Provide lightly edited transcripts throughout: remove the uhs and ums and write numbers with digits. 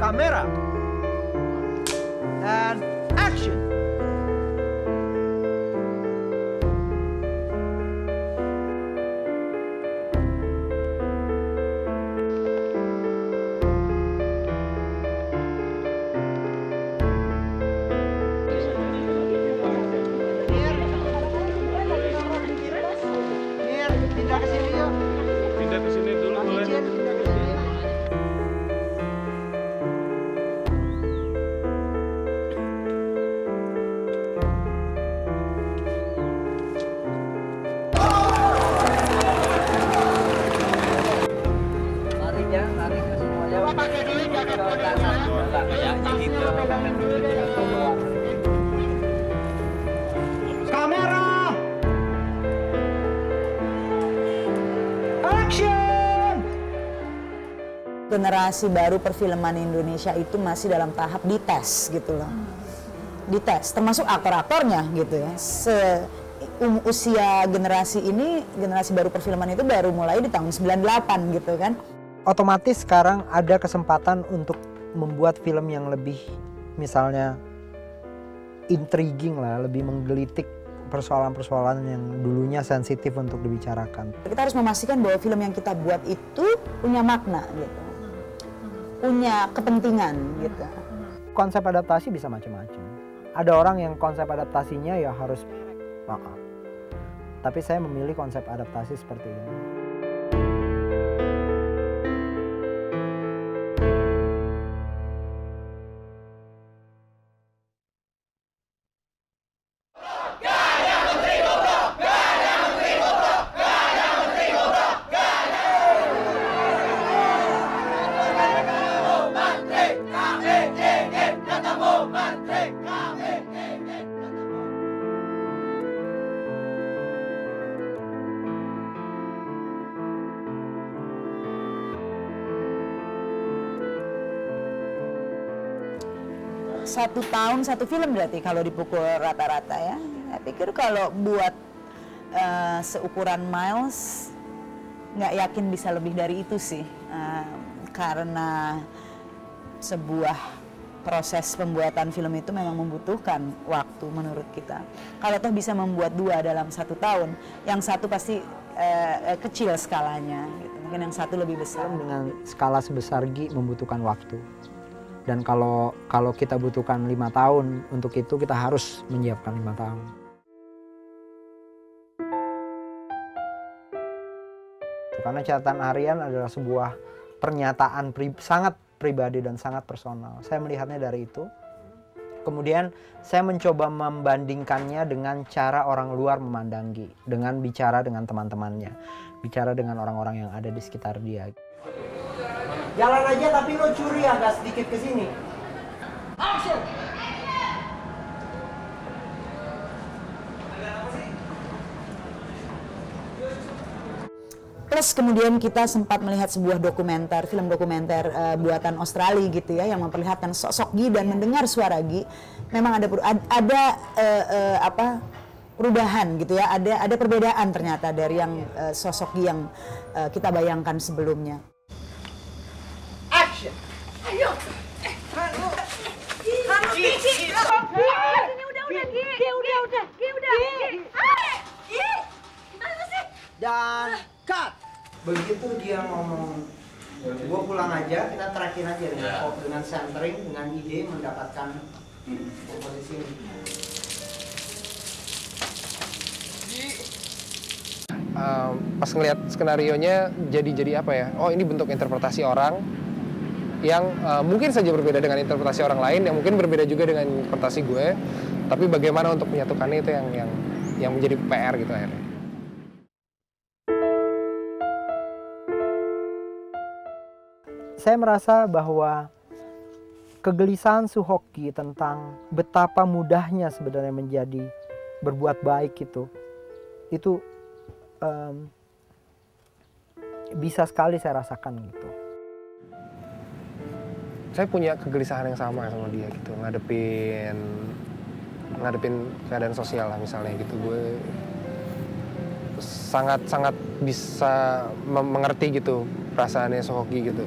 Kamera. And action. Pindah ke sini yuk. Pindah ke sini dulu boleh. Pindah ke sini. Lari ke semuanya. Coba pakai dulu jaket kuning. Kayaknya gitu. Kamera. Action. Generasi baru perfilman Indonesia itu masih dalam tahap dites gitu loh. Dites, termasuk aktor-aktornya gitu ya. Usia generasi ini, generasi baru perfilman itu baru mulai di tahun 98 gitu kan. Otomatis sekarang ada kesempatan untuk membuat film yang lebih misalnya intriguing lah, lebih menggelitik persoalan-persoalan yang dulunya sensitif untuk dibicarakan. Kita harus memastikan bahwa film yang kita buat itu punya makna gitu. Punya kepentingan gitu. Konsep adaptasi bisa macam-macam. Ada orang yang konsep adaptasinya ya harus maaf. Tapi saya memilih konsep adaptasi seperti ini. Satu tahun satu film berarti kalau dipukul rata-rata ya. Saya pikir kalau buat seukuran Miles nggak yakin bisa lebih dari itu sih, karena sebuah proses pembuatan film itu memang membutuhkan waktu menurut kita. Kalau toh bisa membuat dua dalam satu tahun, yang satu pasti kecil skalanya, gitu. Mungkin yang satu lebih besar. Dengan skala sebesar Gi membutuhkan waktu. Dan kalau kita butuhkan 5 tahun untuk itu, kita harus menyiapkan 5 tahun. Karena catatan harian adalah sebuah pernyataan sangat pribadi dan sangat personal. Saya melihatnya dari itu. Kemudian saya mencoba membandingkannya dengan cara orang luar memandang Gi. Dengan bicara dengan teman-temannya. Bicara dengan orang-orang yang ada di sekitar dia. Jalan aja tapi lo curi agak sedikit ke sini. Action. Plus kemudian kita sempat melihat sebuah dokumenter, film dokumenter buatan Australia gitu ya, yang memperlihatkan sosok Gi dan mendengar suara Gi. Memang ada perubahan gitu ya, ada perbedaan ternyata dari yang sosok Gi yang kita bayangkan sebelumnya. Action. Ayo. Gi. Dan cut. Begitu dia ngomong, gua pulang aja, kita trackin aja dengan centering, dengan ide mendapatkan komposisi ini. Pas ngeliat skenarionya jadi apa ya? Oh, ini bentuk interpretasi orang yang mungkin saja berbeda dengan interpretasi orang lain, yang mungkin berbeda juga dengan interpretasi gue. Tapi bagaimana untuk menyatukannya itu yang menjadi PR gitu akhirnya. Saya merasa bahwa kegelisahan Suhoki tentang betapa mudahnya sebenarnya menjadi berbuat baik itu bisa sekali saya rasakan gitu. Saya punya kegelisahan yang sama dia gitu, ngadepin keadaan sosial lah misalnya gitu. Gue sangat bisa mengerti gitu perasaannya Suhoki gitu.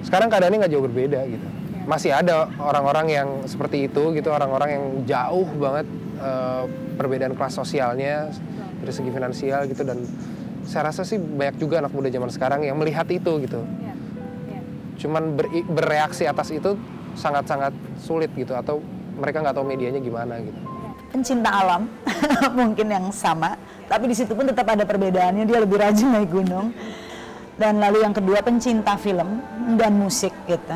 Sekarang keadaannya nggak jauh berbeda gitu. masih ada orang-orang yang seperti itu gitu, orang-orang yang jauh banget perbedaan kelas sosialnya dari segi finansial gitu, dan saya rasa sih banyak juga anak muda zaman sekarang yang melihat itu gitu. Cuman bereaksi atas itu sangat-sangat sulit gitu, atau mereka nggak tahu medianya gimana gitu. Pencinta alam mungkin yang sama, tapi di situ pun tetap ada perbedaannya, dia lebih rajin naik gunung. Dan lalu yang kedua pencinta film dan musik gitu.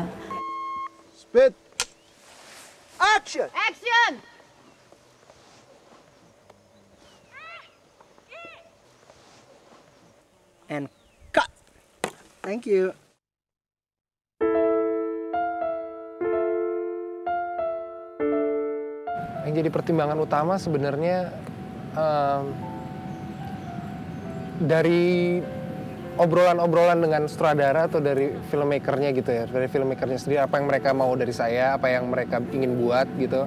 Speed. Action. Action! And cut. Thank you. Yang jadi pertimbangan utama sebenarnya dari obrolan-obrolan dengan sutradara atau dari filmmakernya gitu ya, dari filmmakernya sendiri, apa yang mereka mau dari saya, apa yang mereka ingin buat gitu.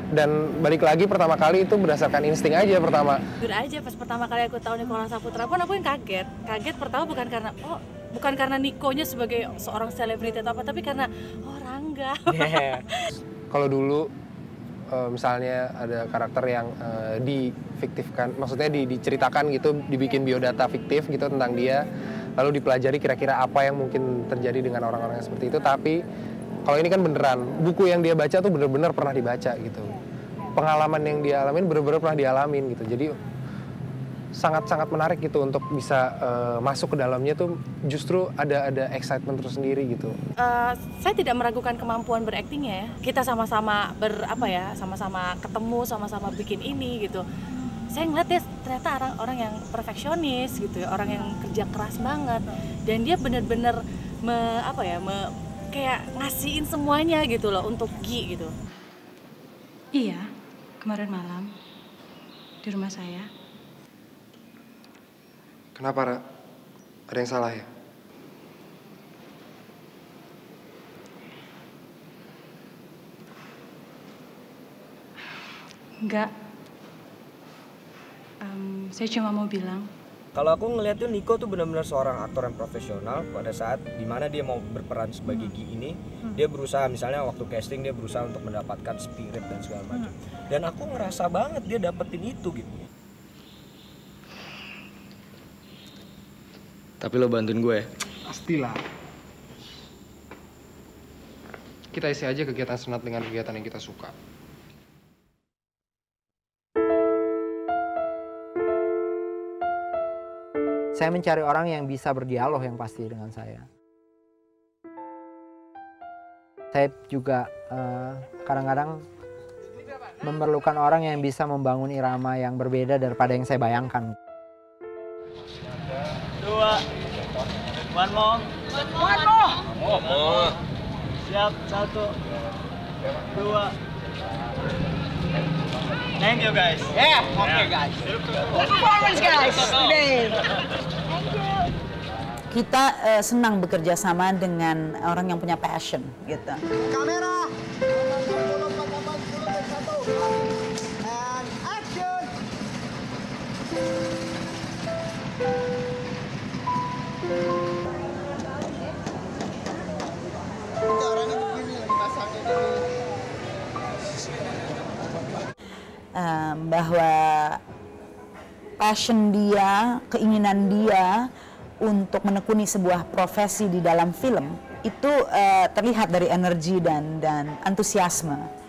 Dan balik lagi pertama kali itu berdasarkan insting aja pertama. Jujur aja pas pertama kali aku tahu Nicholas Saputra pun aku yang kaget. Kaget pertama bukan karena Nikonya sebagai seorang selebriti atau apa, tapi karena Rangga. Kalau dulu misalnya ada karakter yang difiktifkan, maksudnya diceritakan gitu, dibikin biodata fiktif gitu tentang dia, lalu dipelajari kira-kira apa yang mungkin terjadi dengan orang-orang yang seperti itu. Tapi kalau ini kan beneran, buku yang dia baca tuh bener-bener pernah dibaca gitu, pengalaman yang dia alamin bener-bener pernah dialamin gitu. Jadi sangat-sangat menarik gitu untuk bisa masuk ke dalamnya tuh, justru ada excitement tersendiri gitu. Saya tidak meragukan kemampuan beraktingnya ya. Kita sama-sama sama-sama ketemu, sama-sama bikin ini gitu. Saya ngeliat dia ternyata orang yang perfeksionis gitu ya, orang yang kerja keras banget, dan dia bener-bener kayak ngasihin semuanya gitu loh untuk Gi gitu. Iya, kemarin malam di rumah saya. Kenapa, Ra? Ada yang salah ya? Enggak. Saya cuma mau bilang. Kalau aku ngeliat tuh Niko tuh benar-benar seorang aktor yang profesional. Pada saat dimana dia mau berperan sebagai Gi ini, dia berusaha, misalnya waktu casting dia berusaha untuk mendapatkan spirit dan segala macam. Dan aku ngerasa banget dia dapetin itu gitu. Tapi lo bantuin gue ya? Pastilah. Kita isi aja kegiatan senat dengan kegiatan yang kita suka. Saya mencari orang yang bisa berdialog yang pasti dengan saya. Saya juga kadang-kadang memerlukan orang yang bisa membangun irama yang berbeda daripada yang saya bayangkan. 2, 1 more. Siap, 1, 2. Thank you guys. Okay guys. Good performance guys today. Kita senang bekerja sama dengan orang yang punya passion gitu. Kamera. 60, 40, 10, 1. And action. Orangnya begini lagi pasangnya gitu. Bahwa passion dia, keinginan dia untuk menekuni sebuah profesi di dalam film itu terlihat dari energi dan antusiasme.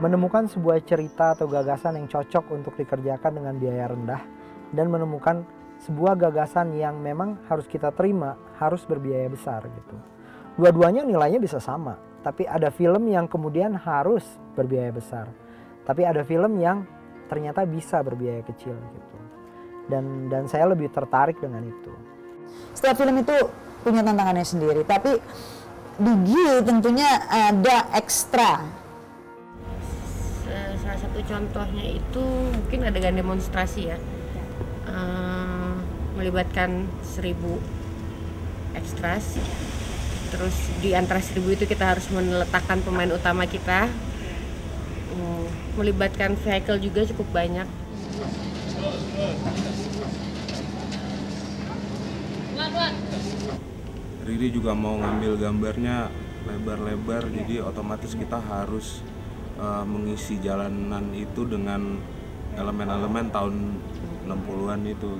Menemukan sebuah cerita atau gagasan yang cocok untuk dikerjakan dengan biaya rendah, dan menemukan sebuah gagasan yang memang harus kita terima, harus berbiaya besar gitu. Dua-duanya nilainya bisa sama, tapi ada film yang kemudian harus berbiaya besar. Tapi ada film yang ternyata bisa berbiaya kecil gitu. Dan saya lebih tertarik dengan itu. Setiap film itu punya tantangannya sendiri, tapi di Gi tentunya ada ekstra. Salah satu contohnya itu mungkin adegan demonstrasi ya, melibatkan 1000 ekstras. Terus di antara 1000 itu kita harus meletakkan pemain utama kita, melibatkan vehicle juga cukup banyak. Riri juga mau ngambil gambarnya lebar-lebar, jadi otomatis kita harus mengisi jalanan itu dengan elemen-elemen tahun 60-an itu.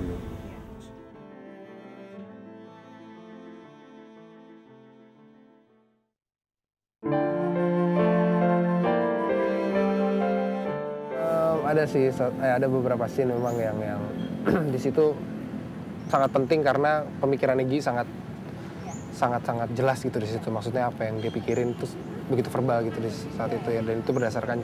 Ada sih, ada beberapa scene memang yang di situ sangat penting karena pemikiran Egy sangat jelas gitu di situ. Maksudnya apa yang dia pikirin itu begitu verbal gitu di saat itu ya, dan itu berdasarkan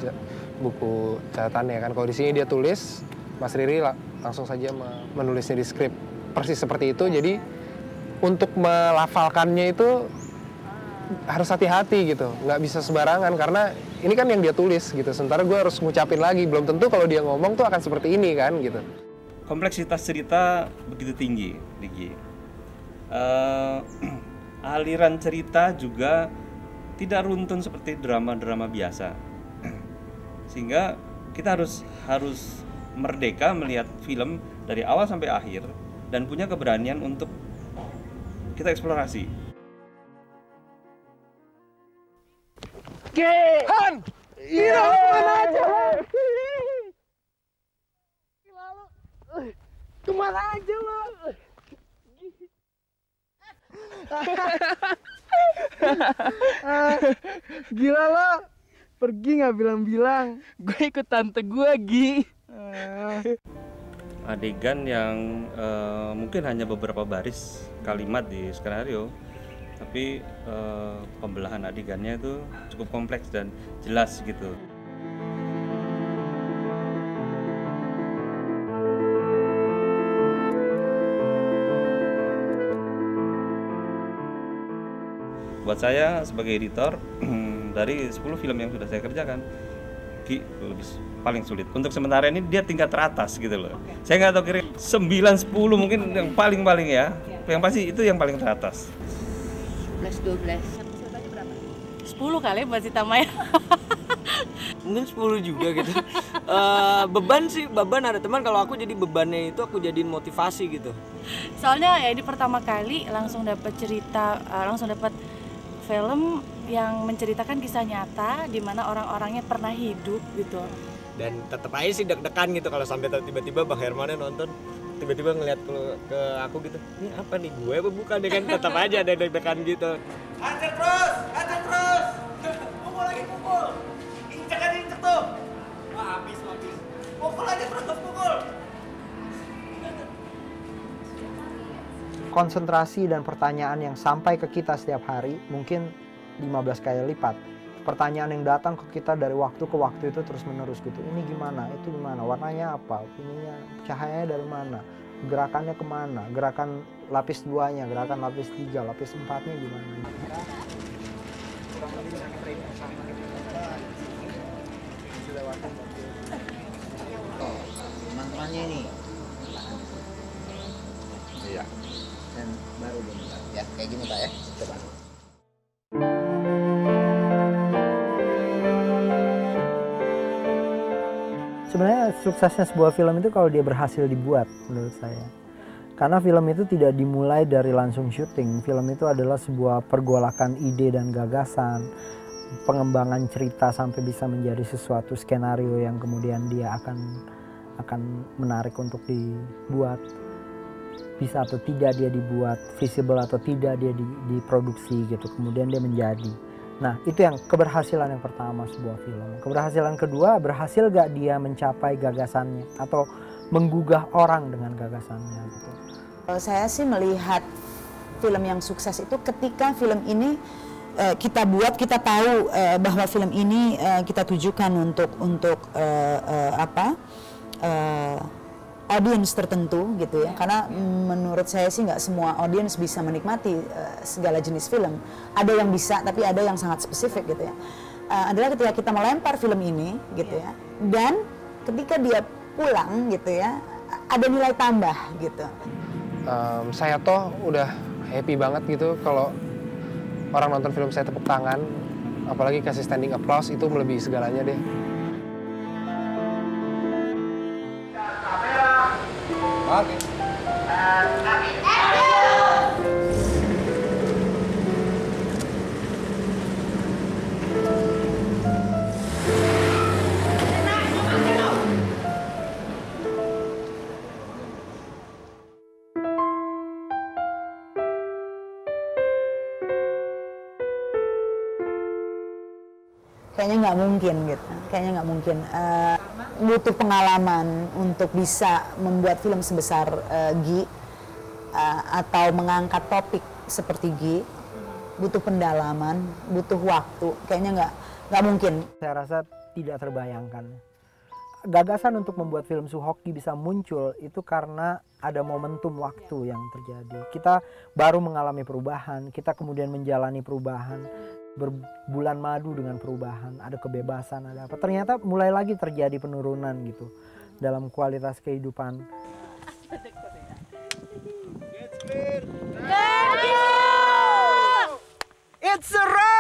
buku catatannya kan. Kalau di sini dia tulis, Mas Riri langsung saja menulisnya di skrip persis seperti itu. Jadi untuk melafalkannya itu harus hati-hati gitu, nggak bisa sembarangan karena ini kan yang dia tulis gitu. Sementara gue harus ngucapin lagi, belum tentu kalau dia ngomong tuh akan seperti ini kan gitu. Kompleksitas cerita begitu tinggi, Diki. Aliran cerita juga tidak runtun seperti drama-drama biasa, sehingga kita harus merdeka melihat film dari awal sampai akhir dan punya keberanian untuk kita eksplorasi. Han! Iya, kemana aja? Kemana aja lo? Gila lo, pergi nggak bilang-bilang. Gue ikut tante gue, Gi. Adegan yang mungkin hanya beberapa baris kalimat di skenario, tapi pembelahan adegannya itu cukup kompleks dan jelas gitu. Buat saya sebagai editor, dari 10 film yang sudah saya kerjakan, Gi paling sulit. Untuk sementara ini dia tingkat teratas gitu loh. Saya nggak tahu kira 9-10 mungkin yang paling ya. Yang pasti itu yang paling teratas. 12. 10 kali Mbak Sita Maya. Mungkin 10 juga gitu. Beban ada teman, kalau aku jadi bebannya itu aku jadiin motivasi gitu. Soalnya ya ini pertama kali langsung dapat cerita, langsung dapat film yang menceritakan kisah nyata di mana orang-orangnya pernah hidup gitu. Dan tetap aja sih deg-degan gitu kalau sampai tiba-tiba Bang Hermannya nonton, tiba-tiba ngeliat ke aku gitu, ini apa nih, gue apa bukan, ya kan tetap aja ada deg-degan gitu. Hajar terus, pukul lagi, pukul, injek tuh, wah habis, pukul aja terus, pukul. Konsentrasi dan pertanyaan yang sampai ke kita setiap hari mungkin 15 kali lipat. Pertanyaan yang datang ke kita dari waktu ke waktu itu terus menerus gitu. Ini gimana, itu gimana, warnanya apa, ininya, cahayanya dari mana, gerakannya kemana, gerakan lapis 2-nya, gerakan lapis 3, lapis 4-nya gimana. Mantranya ini. Iya. Dan baru dulu ya, kayak gini Pak ya, coba. Sebenarnya suksesnya sebuah film itu kalau dia berhasil dibuat menurut saya. Karena film itu tidak dimulai dari langsung syuting. Film itu adalah sebuah pergolakan ide dan gagasan, pengembangan cerita sampai bisa menjadi sesuatu skenario yang kemudian dia akan menarik untuk dibuat. Bisa atau tidak dia dibuat, visible atau tidak dia diproduksi gitu, kemudian dia menjadi. Nah itu yang keberhasilan yang pertama sebuah film. Keberhasilan kedua, berhasil gak dia mencapai gagasannya atau menggugah orang dengan gagasannya gitu. Saya sih melihat film yang sukses itu ketika film ini kita buat, kita tahu bahwa film ini kita tujukan untuk audience tertentu gitu ya, karena menurut saya sih nggak semua audience bisa menikmati segala jenis film. Ada yang bisa, tapi ada yang sangat spesifik gitu ya. Adalah ketika kita melempar film ini gitu ya, dan ketika dia pulang gitu ya, ada nilai tambah gitu. Saya toh udah happy banget gitu kalau orang nonton film saya tepuk tangan, apalagi kasih standing applause, itu melebihi segalanya deh. Oke. Kayaknya nggak mungkin gitu, kayaknya nggak mungkin. Butuh pengalaman untuk bisa membuat film sebesar Gi, atau mengangkat topik seperti Gi. Butuh pendalaman, butuh waktu, kayaknya nggak mungkin. Saya rasa tidak terbayangkan. Gagasan untuk membuat film Suhoki bisa muncul itu karena ada momentum waktu yang terjadi. Kita baru mengalami perubahan, kita kemudian menjalani perubahan, berbulan madu dengan perubahan, ada kebebasan, ada apa. Ternyata mulai lagi terjadi penurunan gitu dalam kualitas kehidupan. It's a wrap!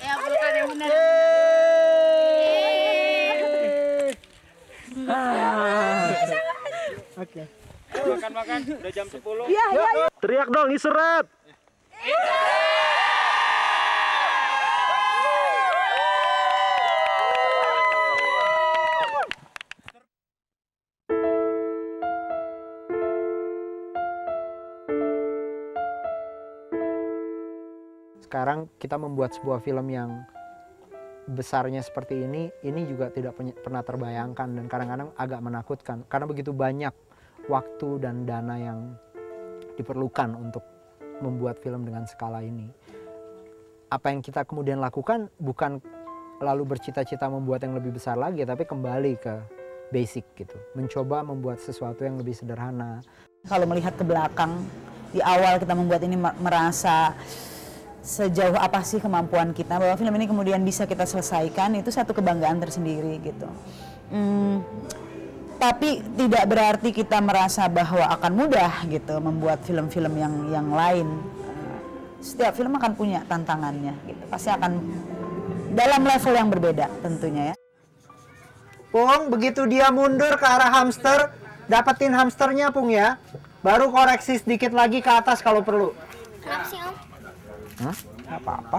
Ya, pelukan yang benar. Oke. Makan-makan, udah jam 10. Iya. Teriak dong, iseret. Sekarang kita membuat sebuah film yang besarnya seperti ini juga tidak pernah terbayangkan dan kadang-kadang agak menakutkan karena begitu banyak waktu dan dana yang diperlukan untuk membuat film dengan skala ini. Apa yang kita kemudian lakukan bukan lalu bercita-cita membuat yang lebih besar lagi, tapi kembali ke basic gitu, mencoba membuat sesuatu yang lebih sederhana. Kalau melihat ke belakang, di awal kita membuat ini merasa sejauh apa sih kemampuan kita, bahwa film ini kemudian bisa kita selesaikan, itu satu kebanggaan tersendiri gitu. Tapi tidak berarti kita merasa bahwa akan mudah gitu membuat film-film yang lain. Setiap film akan punya tantangannya gitu, pasti akan dalam level yang berbeda tentunya ya. Pung, begitu dia mundur ke arah hamster, dapetin hamsternya Pung ya. Baru koreksi sedikit lagi ke atas kalau perlu. Kenapa sih Om? Hah? Nggak apa-apa.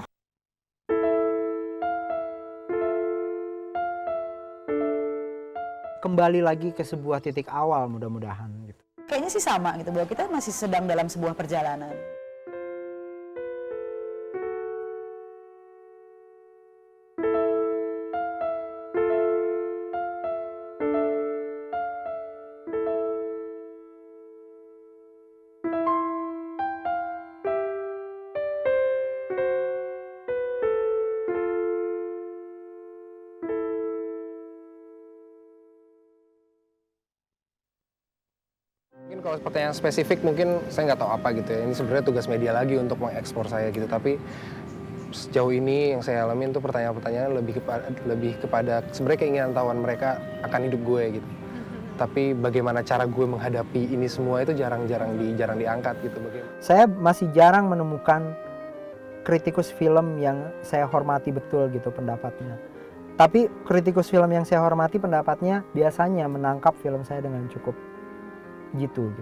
Kembali lagi ke sebuah titik awal mudah-mudahan gitu. Kayaknya sih sama gitu, bahwa kita masih sedang dalam sebuah perjalanan. Mungkin kalau pertanyaan spesifik mungkin saya nggak tahu apa gitu ya. Ini sebenarnya tugas media lagi untuk mengekspor saya gitu. Tapi sejauh ini yang saya alamin tuh pertanyaan-pertanyaan lebih kepada sebenarnya keinginan tahuan mereka akan hidup gue gitu. Tapi bagaimana cara gue menghadapi ini semua itu jarang diangkat gitu. Saya masih jarang menemukan kritikus film yang saya hormati betul gitu pendapatnya. Tapi kritikus film yang saya hormati pendapatnya biasanya menangkap film saya dengan cukup gitu.